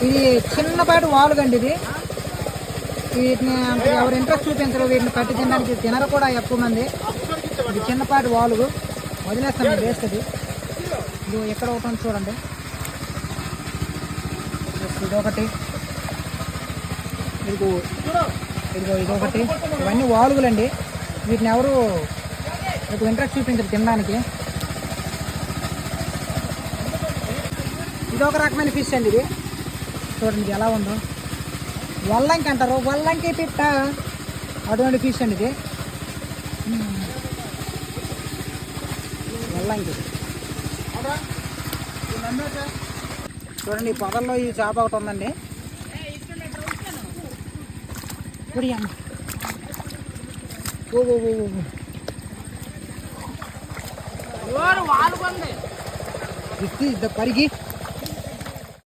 ఇది చిన్నపాటి వాలుగండి ఇది. వీటిని ఎవరు ఇంట్రెస్ట్ చూపించరు, వీటిని పట్టి తినడానికి తినరు కూడా ఎక్కువ మంది. ఇది చిన్నపాటి వాలుగు, వదిలేస్తాను వేస్తుంది. ఇది ఎక్కడ ఒకటి చూడండి, ఇదొకటి, ఇదిగో ఇదొకటి. ఇవన్నీ వాలుగులండి, వీటిని ఎవరు ఎక్కువ ఇంట్రెస్ట్ చూపించరు తినడానికి. ఇది ఒక రకమైన ఫిష్ అండి. ఇది చూడండి ఎలా ఉందో, వల్లంకి అంటారు, వల్లంకి పిట్ట, అటువంటి ఫిష్ అండి ఇది. వల్లంకి చూడండి, ఈ పొదల్లో ఈ చేప ఒకటి ఉందండి. పరిగి